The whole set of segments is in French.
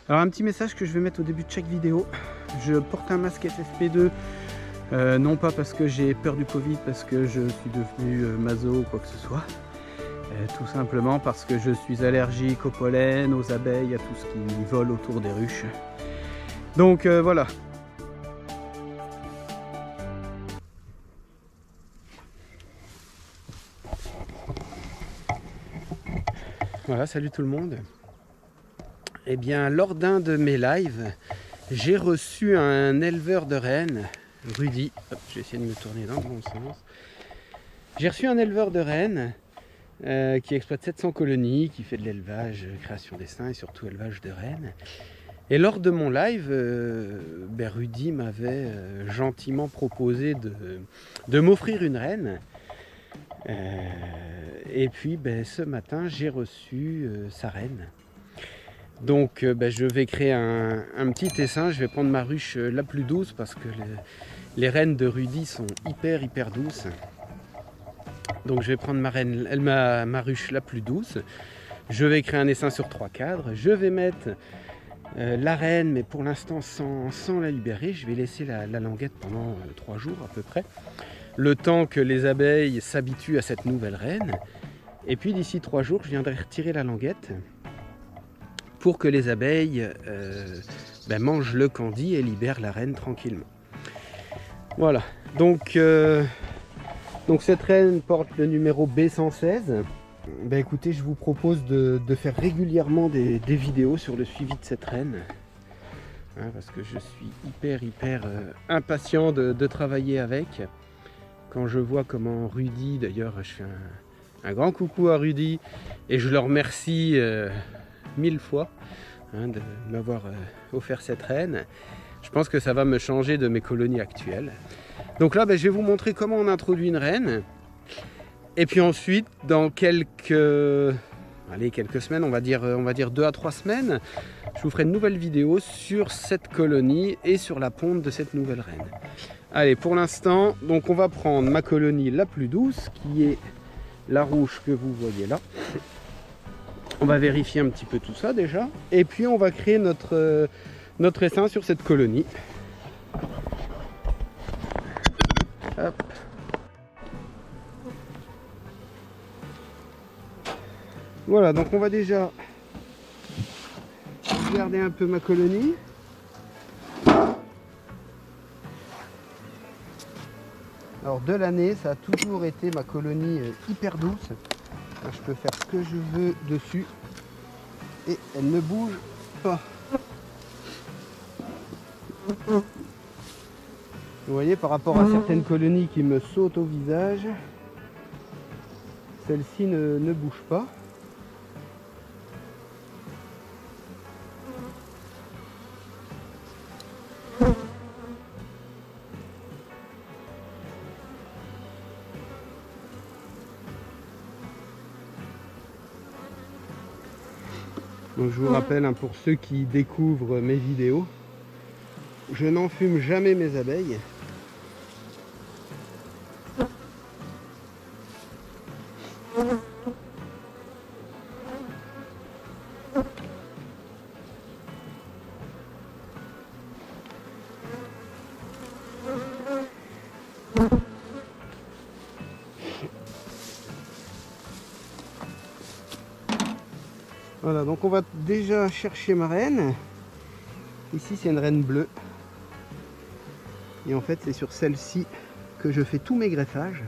Alors un petit message que je vais mettre au début de chaque vidéo. Je porte un masque FFP2, non pas parce que j'ai peur du Covid, parce que je suis devenu maso ou quoi que ce soit. Tout simplement parce que je suis allergique au pollen, aux abeilles, à tout ce qui vole autour des ruches. Donc voilà. Voilà, salut tout le monde. Eh bien, lors d'un de mes lives, j'ai reçu un éleveur de rennes, Rudy. Hop, je vais essayer de me tourner dans le bon sens. J'ai reçu un éleveur de rennes qui exploite 700 colonies, qui fait de l'élevage, création d'essaims et surtout élevage de rennes. Et lors de mon live, Rudy m'avait gentiment proposé de m'offrir une renne. Et puis ce matin, j'ai reçu sa reine. Donc je vais créer un petit essaim. Je vais prendre ma ruche la plus douce parce que les rennes de Rudy sont hyper douces. Donc je vais prendre ma ruche la plus douce. Je vais créer un essaim sur 3 cadres. Je vais mettre la reine, mais pour l'instant sans la libérer. Je vais laisser la languette pendant 3 jours à peu près. Le temps que les abeilles s'habituent à cette nouvelle reine. Et puis d'ici 3 jours, je viendrai retirer la languette pour que les abeilles mangent le candy et libèrent la reine tranquillement. Voilà, donc cette reine porte le numéro B116. Écoutez, je vous propose de faire régulièrement des vidéos sur le suivi de cette reine. Parce que je suis hyper impatient de travailler avec. Quand je vois comment Rudy, d'ailleurs je fais un grand coucou à Rudy et je le remercie 1000 fois de m'avoir offert cette reine. Je pense que ça va me changer de mes colonies actuelles. Donc là je vais vous montrer comment on introduit une reine. Et puis ensuite dans quelques semaines, on va dire 2 à 3 semaines, je vous ferai une nouvelle vidéo sur cette colonie et sur la ponte de cette nouvelle reine. Allez, pour l'instant, donc on va prendre ma colonie la plus douce, qui est la rouge que vous voyez là. On va vérifier un petit peu tout ça déjà. Et puis on va créer notre essaim sur cette colonie. Hop. Voilà, donc on va déjà regarder un peu ma colonie. Alors de l'année, ça a toujours été ma colonie hyper douce. Je peux faire ce que je veux dessus et elle ne bouge pas. Vous voyez, par rapport à certaines colonies qui me sautent au visage, celle-ci ne bouge pas. Donc je vous rappelle, pour ceux qui découvrent mes vidéos, je n'enfume jamais mes abeilles. Voilà, donc on va déjà chercher ma reine. Ici c'est une reine bleue. Et en fait c'est sur celle-ci que je fais tous mes greffages.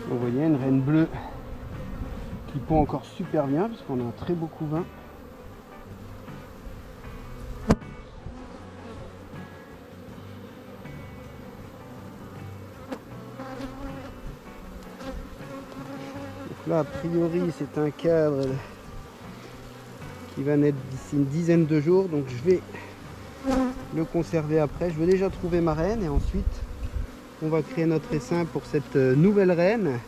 Vous voyez, une reine bleue qui pond encore super bien parce qu'on a un très beau couvain. là a priori c'est un cadre qui va naître d'ici une dizaine de jours, donc je vais le conserver après. Je vais déjà trouver ma reine et ensuite on va créer notre essaim pour cette nouvelle reine.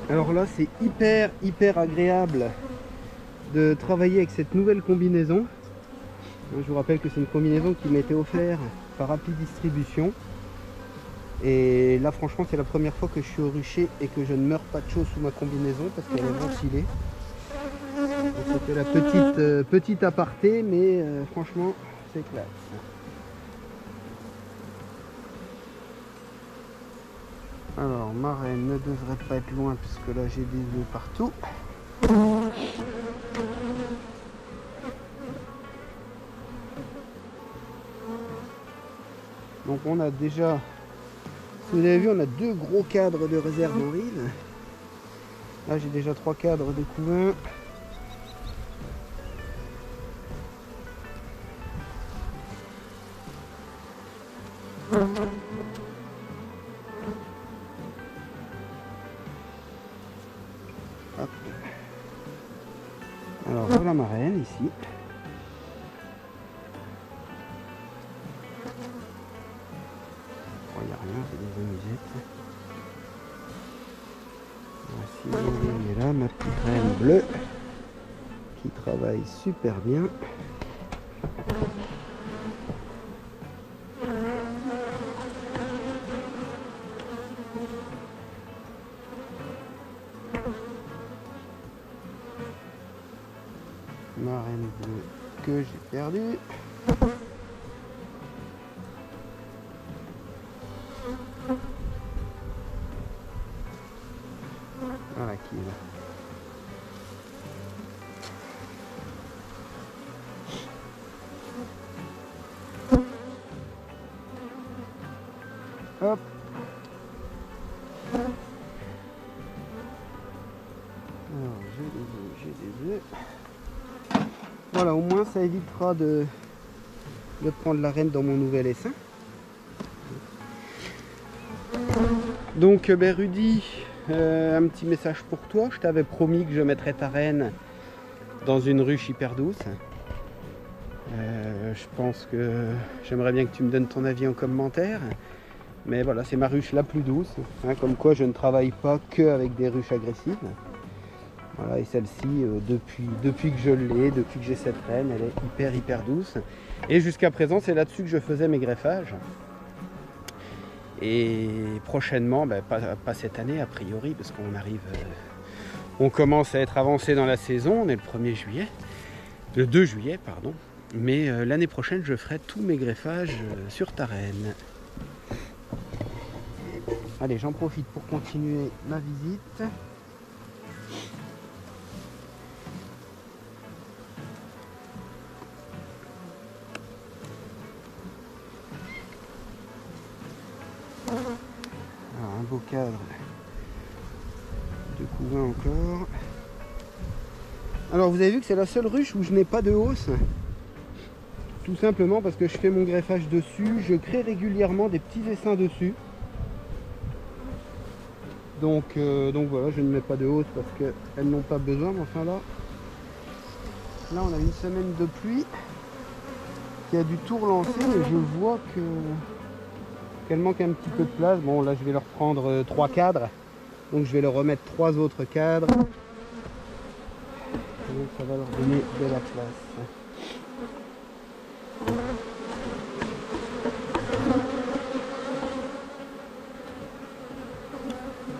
Alors là c'est hyper agréable de travailler avec cette nouvelle combinaison. Je vous rappelle que c'est une combinaison qui m'a été offerte par Rapid Distribution. Et là franchement c'est la première fois que je suis au rucher et que je ne meurs pas de chaud sous ma combinaison parce qu'elle est ventilée. C'était la petite aparté, mais franchement c'est classe. Alors ma reine ne devrait pas être loin puisque là j'ai des œufs partout. Donc on a déjà, si vous avez vu, on a 2 gros cadres de réserve en rive. Là j'ai déjà 3 cadres de couvain. Hop. Alors voilà ma reine ici. Il n'y a rien, c'est des amusettes. Voici elle est là, ma petite reine bleue qui travaille super bien. Ma reine bleue que j'ai perdue. Voilà qui est là. Hop. Alors j'ai des œufs. Voilà, au moins ça évitera de prendre la reine dans mon nouvel essaim. Donc Rudy, un petit message pour toi. Je t'avais promis que je mettrais ta reine dans une ruche hyper douce. Je pense que j'aimerais bien que tu me donnes ton avis en commentaire. Mais voilà, c'est ma ruche la plus douce. Hein, comme quoi je ne travaille pas que avec des ruches agressives. Voilà, et celle-ci, depuis que je l'ai, depuis que j'ai cette reine, elle est hyper douce. Et jusqu'à présent, c'est là-dessus que je faisais mes greffages. Et prochainement, pas cette année a priori, parce qu'on arrive, on commence à être avancé dans la saison, on est le 2 juillet, pardon. Mais l'année prochaine, je ferai tous mes greffages sur ta reine. Allez, j'en profite pour continuer ma visite. Alors, un beau cadre de couvain encore. Alors vous avez vu que c'est la seule ruche où je n'ai pas de hausse. Tout simplement parce que je fais mon greffage dessus, je crée régulièrement des petits essaims dessus. Donc voilà, je ne mets pas de hausse parce qu'elles n'ont pas besoin. Mais enfin là on a une semaine de pluie qui a dû tout relancer et je vois qu'elle manque un petit peu de place. Bon là je vais leur prendre 3 cadres. Donc je vais leur remettre 3 autres cadres. Donc ça va leur donner de la place.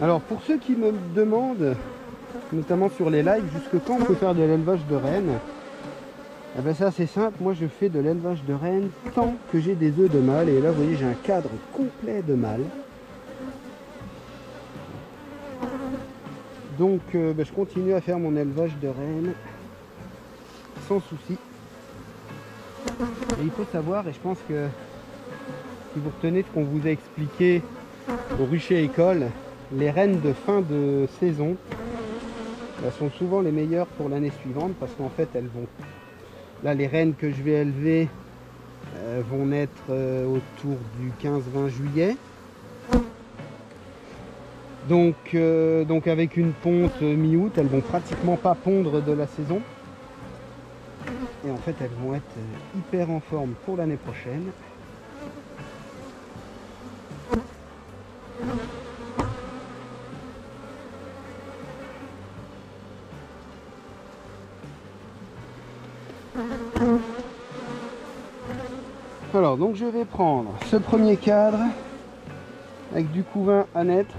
Alors pour ceux qui me demandent, notamment sur les lives, jusque quand on peut faire de l'élevage de rennes, eh ben c'est assez simple. Moi je fais de l'élevage de rennes tant que j'ai des œufs de mâle. Et là vous voyez j'ai un cadre complet de mâle. Donc je continue à faire mon élevage de rennes sans souci. Et il faut savoir, et je pense que si vous retenez ce qu'on vous a expliqué au rucher école, c'est que les rennes, les rennes de fin de saison sont souvent les meilleures pour l'année suivante parce qu'en fait elles vont... Là les rennes que je vais élever vont naître autour du 15-20 juillet. Donc avec une ponte mi-août, elles vont pratiquement pas pondre de la saison. Et en fait elles vont être hyper en forme pour l'année prochaine. Alors donc je vais prendre ce premier cadre avec du couvain à naître.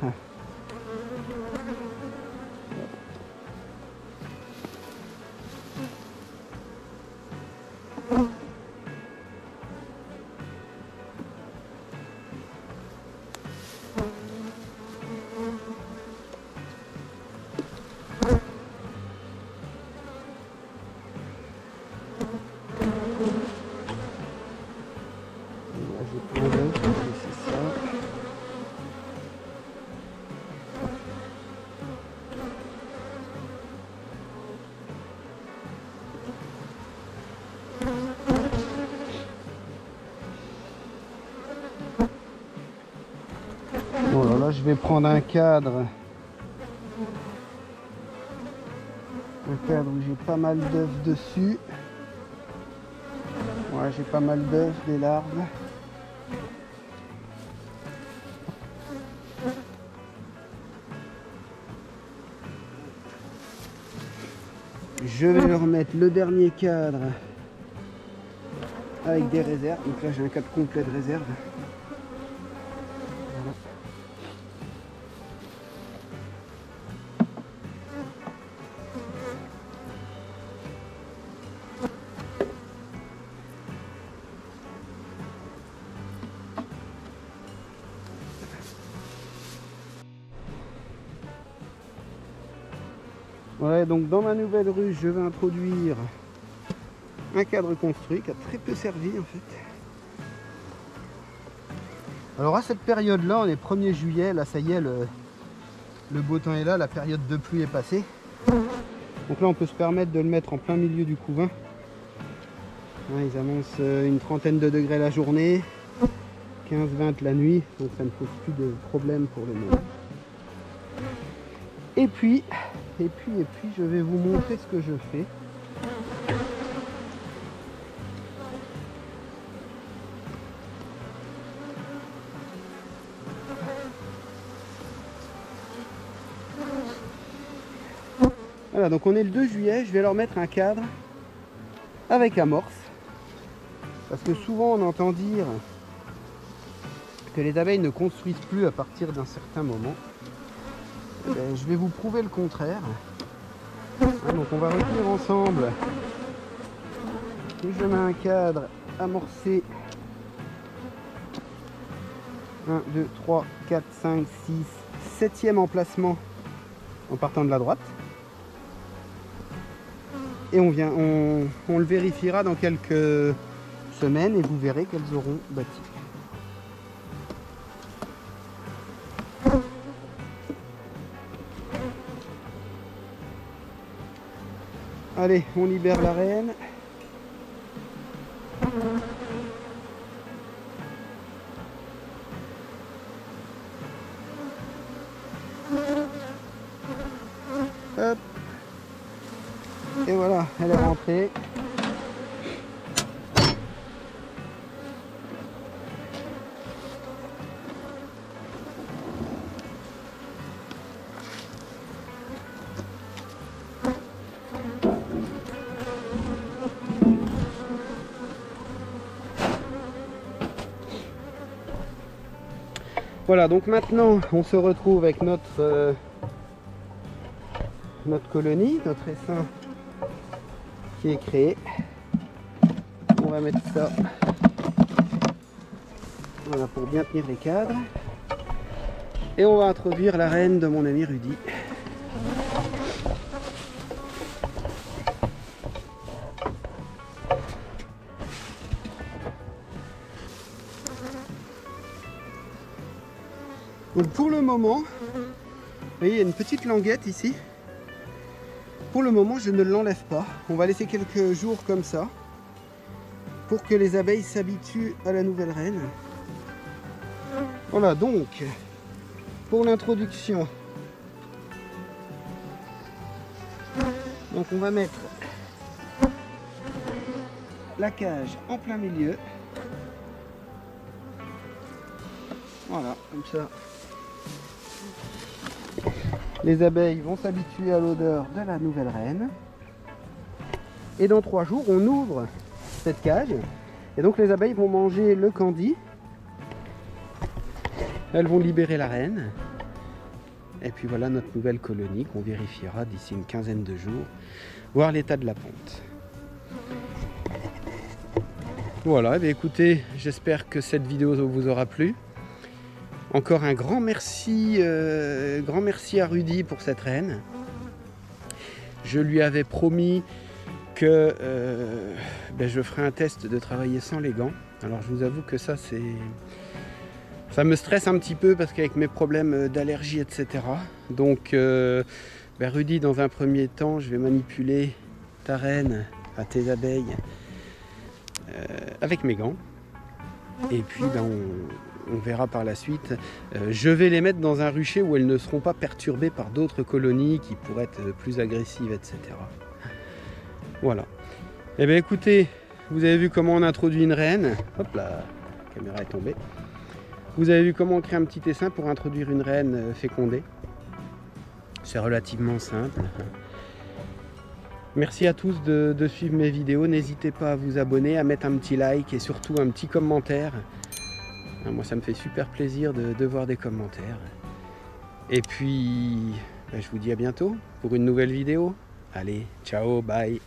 Voilà, là je vais prendre un cadre où j'ai pas mal d'œufs dessus. Ouais, j'ai pas mal d'œufs, des larves. Je vais leur mettre le dernier cadre avec des réserves. Donc là j'ai un cadre complet de réserve. Voilà, donc dans ma nouvelle ruche, je vais introduire un cadre construit qui a très peu servi en fait. Alors à cette période-là, on est 1er juillet, là ça y est, le beau temps est là, la période de pluie est passée. Donc là on peut se permettre de le mettre en plein milieu du couvain. Là, ils annoncent une trentaine de degrés la journée, 15-20 la nuit, donc ça ne pose plus de problème pour le moment. Et puis, je vais vous montrer ce que je fais. Voilà, donc on est le 2 juillet, je vais leur mettre un cadre avec amorce. Parce que souvent on entend dire que les abeilles ne construisent plus à partir d'un certain moment. Je vais vous prouver le contraire. Donc on va retenir ensemble que je mets un cadre amorcé 1, 2, 3, 4, 5, 6, 7e emplacement en partant de la droite. Et on le vérifiera dans quelques semaines et vous verrez qu'elles auront bâti. Allez, on libère la reine. Hop. Et voilà, elle est rentrée. Voilà, donc maintenant on se retrouve avec notre colonie, notre essaim qui est créé. On va mettre ça, voilà, pour bien tenir les cadres. Et on va introduire la reine de mon ami Rudy. Donc pour le moment, voyez, il y a une petite languette ici. Pour le moment, je ne l'enlève pas. On va laisser quelques jours comme ça pour que les abeilles s'habituent à la nouvelle reine. Voilà, donc, pour l'introduction, donc on va mettre la cage en plein milieu. Voilà, comme ça. Les abeilles vont s'habituer à l'odeur de la nouvelle reine. Et dans 3 jours, on ouvre cette cage. Et donc les abeilles vont manger le candy. Elles vont libérer la reine. Et puis voilà notre nouvelle colonie qu'on vérifiera d'ici une quinzaine de jours. Voir l'état de la ponte. Voilà, et écoutez, j'espère que cette vidéo vous aura plu. Encore un grand merci à Rudy pour cette reine. Je lui avais promis que je ferai un test de travailler sans les gants. Alors je vous avoue que ça me stresse un petit peu parce qu'avec mes problèmes d'allergie, etc. Donc Rudy, dans un premier temps, je vais manipuler ta reine, tes abeilles, avec mes gants. Et puis on verra par la suite. Je vais les mettre dans un rucher où elles ne seront pas perturbées par d'autres colonies qui pourraient être plus agressives, etc. Voilà. Eh bien écoutez, vous avez vu comment on introduit une reine. Hop là, la caméra est tombée. Vous avez vu comment on crée un petit essaim pour introduire une reine fécondée. C'est relativement simple. Merci à tous de suivre mes vidéos. N'hésitez pas à vous abonner, à mettre un petit like et surtout un petit commentaire. Moi, ça me fait super plaisir de voir des commentaires. Et puis, je vous dis à bientôt pour une nouvelle vidéo. Allez, ciao, bye.